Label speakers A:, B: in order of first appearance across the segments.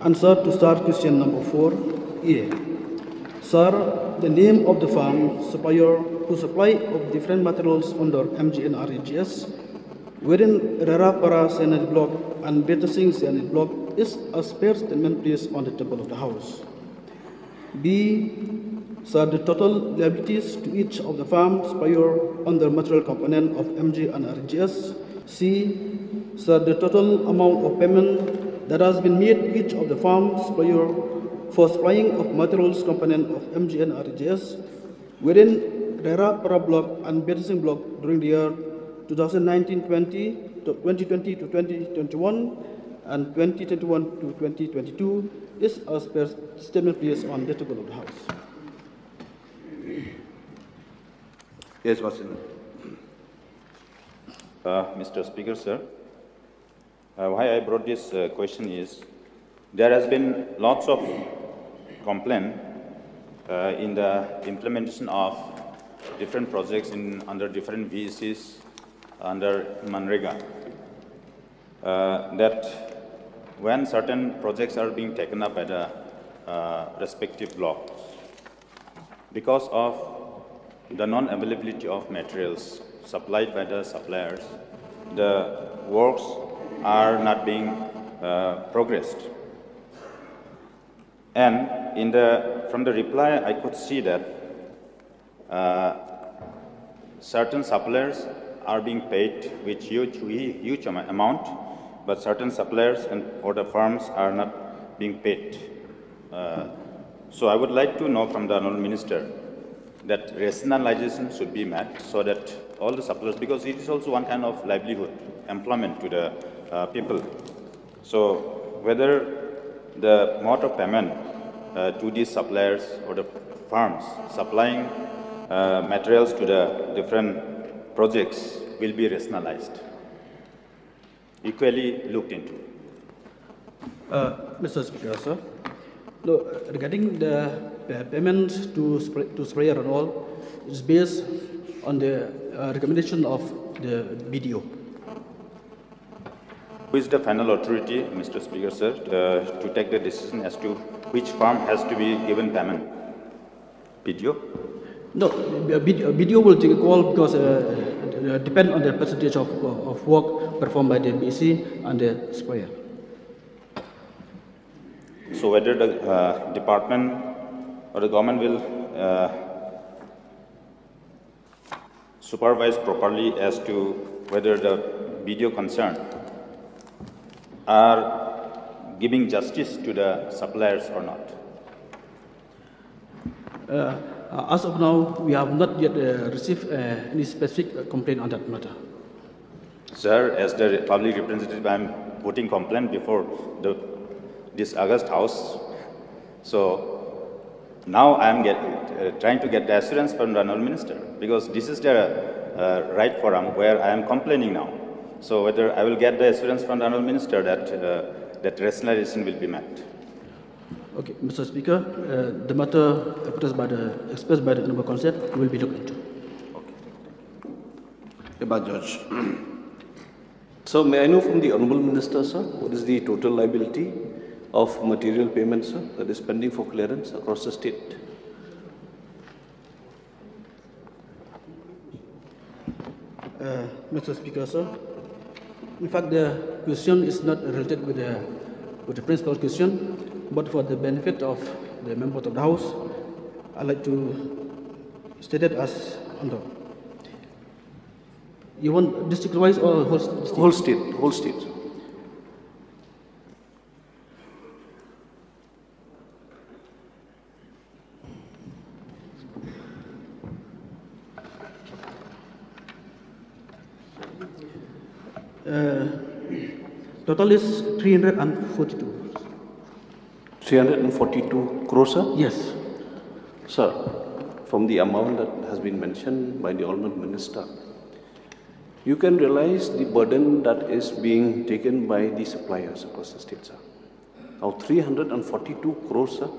A: Answer to start question number 4. A. Sir, the name of the farm supplier who supply of different materials under MGNREGS within Rarapara Senate Block and Betasing Senate Block is a spare statement placed on the table of the House. B. Sir, the total liabilities to each of the farm supplier under material component of MGNREGS. C. Sir, the total amount of payment that has been made to each of the farm supplier for supplying of materials component of MGNREGS within Rarapara Block and Betasing Block during the year 2019-20, 2020 to 2021, and 2021 to 2022 is as per statement placed on the table of the House.
B: Yes, Watson. Mr. Speaker, sir, why I brought this question is there has been lots of complaint in the implementation of different projects under different VECs under MGNREGA that when certain projects are being taken up by the respective blocks, because of the non-availability of materials supplied by the suppliers, the works are not being progressed. And from the reply, I could see that certain suppliers are being paid with huge amount, but certain suppliers or the firms are not being paid. So I would like to know from the Honourable Minister that rationalization should be met so that all the suppliers, because it is also one kind of livelihood, employment to the people. So whether the mode of payment to these suppliers or the firms supplying materials to the different projects will be rationalized, equally looked into.
A: Mr. Speaker, sir, regarding the payment to sprayer and all, is based on the recommendation of the BDO.
B: Who is the final authority, Mr. Speaker, sir, to take the decision as to which farm has to be given payment? BDO?
A: No, BDO will take a call because depend on the percentage of work performed by the BC and the sprayer.
B: So whether the department or the government will supervise properly as to whether the BDO concerned are giving justice to the suppliers or not?
A: As of now, we have not yet received any specific complaint on that matter.
B: Sir, as the public representative, I am putting complaint before this August House. So now I am trying to get the assurance from the Honourable Minister, because this is the right forum where I am complaining now. So whether I will get the assurance from the Honourable Minister that that rationalization will be met.
A: Okay, Mr. Speaker, the matter expressed by the Honourable Consent will be looked into.
C: Okay, Judge. So may I know from the Honourable Minister, sir, what is the total liability of material payments, sir, that is pending for clearance across the state?
A: Mr. Speaker, sir, in fact, the question is not related with the principal question, but for the benefit of the members of the House, I'd like to state it as under. You want district-wise or whole state?
C: Whole state, whole state.
A: Total is 342.
C: 342 crores, sir?
A: Yes.
C: Sir, from the amount that has been mentioned by the Honourable Minister, you can realize the burden that is being taken by the suppliers across the state, sir. Now, 342 crores, sir,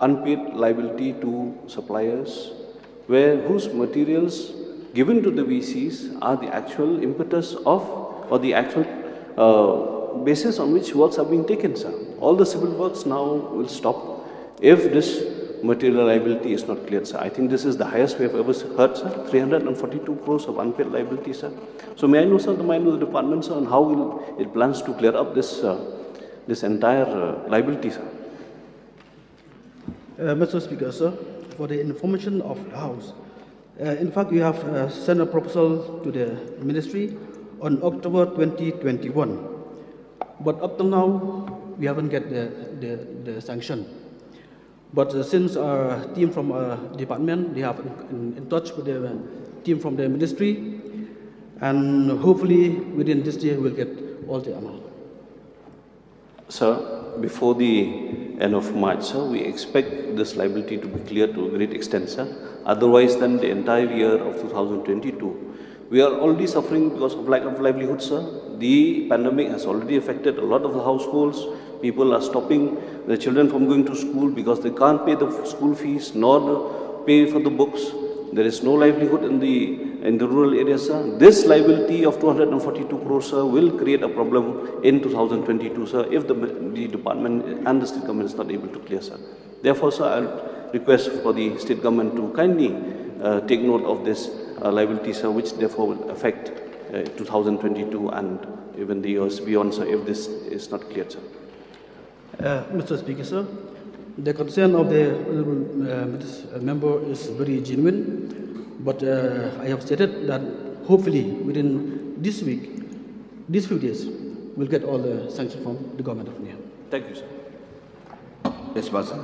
C: unpaid liability to suppliers, whose materials given to the VCs are the actual impetus of, or the actual basis on which works are being taken, sir. All the civil works now will stop if this material liability is not cleared, sir. I think this is the highest we have ever heard, sir. 342 crores of unpaid liability, sir. So may I know, sir, the mind of the department, sir, on how it plans to clear up this this entire liability, sir?
A: Mr. Speaker, sir, for the information of the House, in fact, we have sent a proposal to the Ministry on October 2021, but up till now, we haven't get the sanction. But since our team from our department, they have in touch with the team from the Ministry, and hopefully within this year, we'll get all the amount.
C: Sir, before the end of March, sir, we expect this liability to be cleared to a great extent, sir. Otherwise, then the entire year of 2022, we are already suffering because of lack of livelihood, sir. The pandemic has already affected a lot of the households. People are stopping their children from going to school because they can't pay the school fees nor pay for the books. There is no livelihood in the rural areas, sir. This liability of 242 crores, sir, will create a problem in 2022, sir, if the department and the state government is not able to clear, sir. Therefore, sir, I'll request for the state government to kindly take note of this liability, sir, which therefore will affect 2022 and even the years beyond, sir, if this is not cleared, sir.
A: Mr. Speaker, sir, the concern of the member is very genuine, but I have stated that hopefully within this week, these few days, we'll get all the sanctions from the government of India.
C: Thank you, sir.
D: Yes, Basan.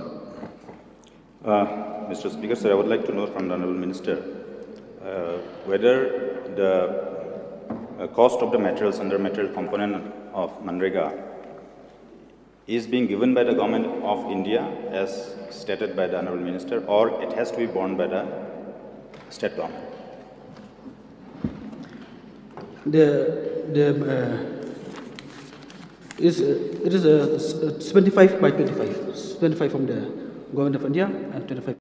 B: Mr. Speaker, sir, I would like to know from the Honourable Minister whether the cost of the materials under material component of MGNREGA is being given by the government of India as stated by the Honourable Minister, or it has to be borne by the state government?
A: It is 75 by 25, 25 from the government of India and 25